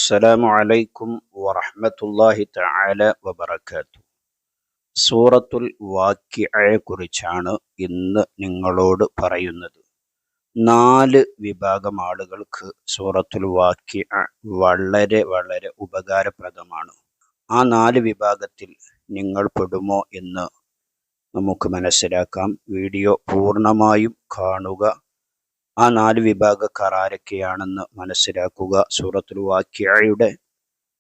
അസ്സലാമു അലൈക്കും വറഹ്മത്തുള്ളാഹി തആല വബറകാതുഹു. സൂറത്തുൽ വാക്കിഅയെ കുറിച്ചാണ് ഇന്ന് നിങ്ങളോട് പറയുന്നത്. 4 വിഭാഗം ആളുകൾക്ക് സൂറത്തുൽ വാക്കിഅ വളരെ വളരെ ഉപകാരപ്രദമാണ്. ആ 4 വിഭാഗത്തിൽ നിങ്ങൾ പെടുമോ എന്ന് നമുക്ക് മനസ്സിലാക്കാം. വീഡിയോ പൂർണ്ണമായും കാണുക. ആ 4 വിഭാഗക്കാർ ആരൊക്കെയാണെന്ന് മനസ്സിലാക്കുക. സൂറത്തുൽ വാക്കിഅയുടെ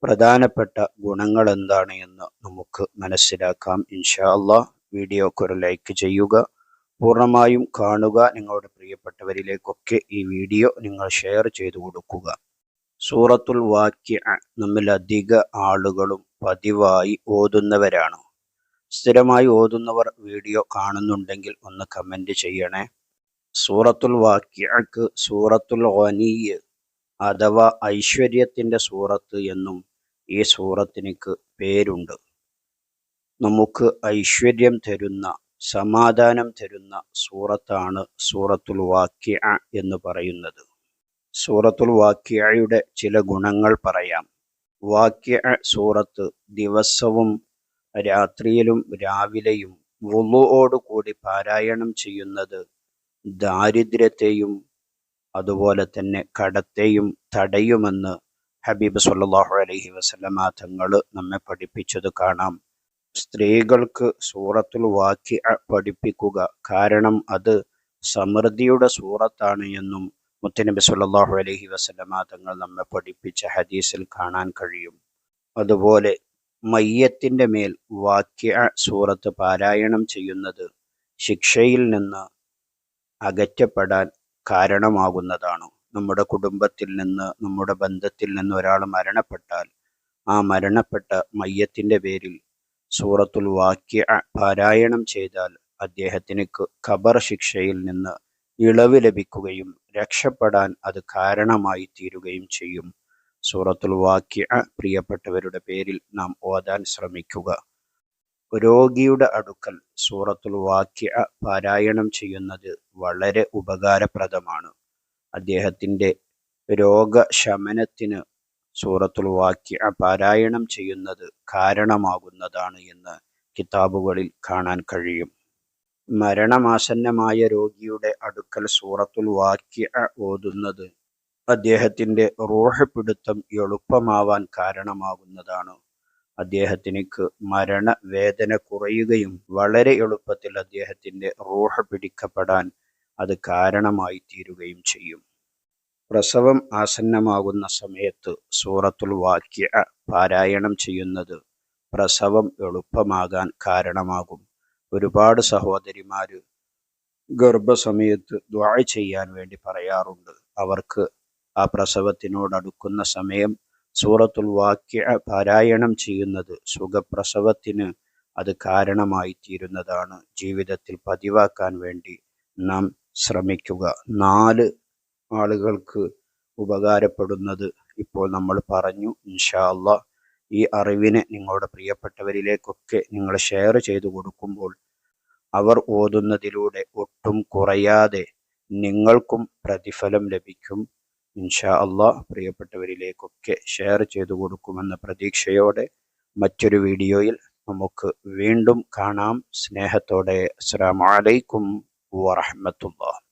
പ്രധാനപ്പെട്ട ഗുണങ്ങൾ എന്താണ് എന്ന് നമുക്ക് മനസ്സിലാക്കാം. ഇൻഷാ അല്ലാഹ് വീഡിയോക്ക് ഒരു ലൈക്ക് ചെയ്യുക, പൂർണ്ണമായും കാണുക. നിങ്ങളുടെ പ്രിയപ്പെട്ടവരിലേക്കൊക്കെ ഈ വീഡിയോ നിങ്ങൾ ഷെയർ ചെയ്തു കൊടുക്കുക. സൂറത്തുൽ വാക്കിഅ നമ്മിൽ അധിക ആളുകളും പതിവായി ഓതുന്നവരാണ്. സ്ഥിരമായി ഓതുന്നവർ വീഡിയോ കാണുന്നുണ്ടെങ്കിൽ ഒന്ന് കമന്റ് ചെയ്യണേ. സൂറത്തുൽ വാക്കിഅക്ക് സൂറത്തുൽ ഗനിയ്യ് അഥവാ ഐശ്വര്യത്തിൻ്റെ സൂറത്ത് എന്നും ഈ സൂറത്തിനിക്ക് പേരുണ്ട്. നമുക്ക് ഐശ്വര്യം തരുന്ന, സമാധാനം തരുന്ന സൂറത്താണ് സൂറത്തുൽ വാക്കിഅ എന്ന് പറയുന്നത്. സൂറത്തുൽ വാക്കിഅയുടെ ചില ഗുണങ്ങൾ പറയാം. വാക്കിഅ സൂറത്ത് ദിവസവും രാത്രിയിലും രാവിലെയും വുളുഓട് കൂടി പാരായണം ചെയ്യുന്നത് ദാരിദ്ര്യത്തെയും അതുപോലെ തന്നെ കടത്തെയും തടയുമെന്ന് ഹബീബ് സല്ലല്ലാഹു അലൈഹി വസല്ലമ തങ്ങൾ നമ്മെ പഠിപ്പിച്ചത് കാണാം. സ്ത്രീകൾക്ക് സൂറത്തുൽ വാക്കിഅ പഠിപ്പിക്കുക, കാരണം അത് സമൃദ്ധിയുടെ സൂറത്താണ് എന്നും മുത്തനബി സല്ലല്ലാഹു അലൈഹി വസല്ലമ തങ്ങൾ നമ്മെ പഠിപ്പിച്ച ഹദീസിൽ കാണാൻ കഴിയും. അതുപോലെ മയ്യത്തിൻ്റെ മേൽ വാക്കിഅ സൂറത്ത് പാരായണം ചെയ്യുന്നത് ശിക്ഷയിൽ നിന്ന് അകറ്റപ്പെടാൻ കാരണമാകുന്നതാണ്. നമ്മുടെ കുടുംബത്തിൽ നിന്ന്, നമ്മുടെ ബന്ധത്തിൽ നിന്ന് ഒരാൾ മരണപ്പെട്ടാൽ ആ മരണപ്പെട്ട മയ്യത്തിൻ്റെ പേരിൽ സൂറത്തുൽ വാക്കിഅ പാരായണം ചെയ്താൽ അദ്ദേഹത്തിന് ഖബർ ശിക്ഷയിൽ നിന്ന് ഇളവ് ലഭിക്കുകയും രക്ഷപ്പെടാൻ അത് കാരണമായി തീരുകയും ചെയ്യും. സൂറത്തുൽ വാക്കിഅ പ്രിയപ്പെട്ടവരുടെ പേരിൽ നാം ഓതാൻ ശ്രമിക്കുക. രോഗിയുടെ അടുക്കൽ സൂറത്തുൽ വാക്കിഅ പാരായണം ചെയ്യുന്നത് വളരെ ഉപകാരപ്രദമാണ്. അദ്ദേഹത്തിൻ്റെ രോഗശമനത്തിന് സൂറത്തുൽ വാക്കിഅ പാരായണം ചെയ്യുന്നത് കാരണമാകുന്നതാണ് എന്ന് കിതാബുകളിൽ കാണാൻ കഴിയും. മരണമാസന്നമായ രോഗിയുടെ അടുക്കൽ സൂറത്തുൽ വാക്കിഅ ഓതുന്നത് അദ്ദേഹത്തിൻ്റെ റൂഹ് പിടുത്തം എളുപ്പമാവാൻ കാരണമാകുന്നതാണ്. അദ്ദേഹത്തിന് മരണവേദന കുറയുകയും വളരെ എളുപ്പത്തിൽ അദ്ദേഹത്തിൻ്റെ റൂഹ് പിടിക്കപ്പെടാൻ അത് കാരണമായി തീരുകയും ചെയ്യും. പ്രസവം ആസന്നമാകുന്ന സമയത്ത് സൂറത്തുൽ വാക്കിഅ പാരായണം ചെയ്യുന്നത് പ്രസവം എളുപ്പമാകാൻ കാരണമാകും. ഒരുപാട് സഹോദരിമാർ ഗർഭസമയത്ത് ദുആ ചെയ്യാൻ വേണ്ടി പറയാറുണ്ട്. അവർക്ക് ആ പ്രസവത്തിനോടടുക്കുന്ന സമയം സൂറത്തുൽ വാക്കിഅ പാരായണം ചെയ്യുന്നത് സുഖപ്രസവത്തിന് അത് കാരണമായി തീരുന്നതാണ്. ജീവിതത്തിൽ പതിവാക്കാൻ വേണ്ടി നാം ശ്രമിക്കുക. 4 ആളുകൾക്ക് ഉപകാരപ്പെടുന്നത് ഇപ്പോൾ നമ്മൾ പറഞ്ഞു. ഇൻഷാ അല്ലാഹ് ഈ അറിവിനെ നിങ്ങളുടെ പ്രിയപ്പെട്ടവരിലേക്കൊക്കെ നിങ്ങൾ ഷെയർ ചെയ്തു കൊടുക്കുമ്പോൾ അവർ ഓതുന്നതിലൂടെ ഒട്ടും കുറയാതെ നിങ്ങൾക്കും പ്രതിഫലം ലഭിക്കും. ഇൻഷാ അല്ലാഹ് പ്രിയപ്പെട്ടവരിലേക്കൊക്കെ ഷെയർ ചെയ്തു കൊടുക്കുമെന്ന പ്രതീക്ഷയോടെ മറ്റൊരു വീഡിയോയിൽ നമുക്ക് വീണ്ടും കാണാം. സ്നേഹത്തോടെ അസ്സലാമു അലൈക്കും വറഹ്മത്തുള്ളാഹി.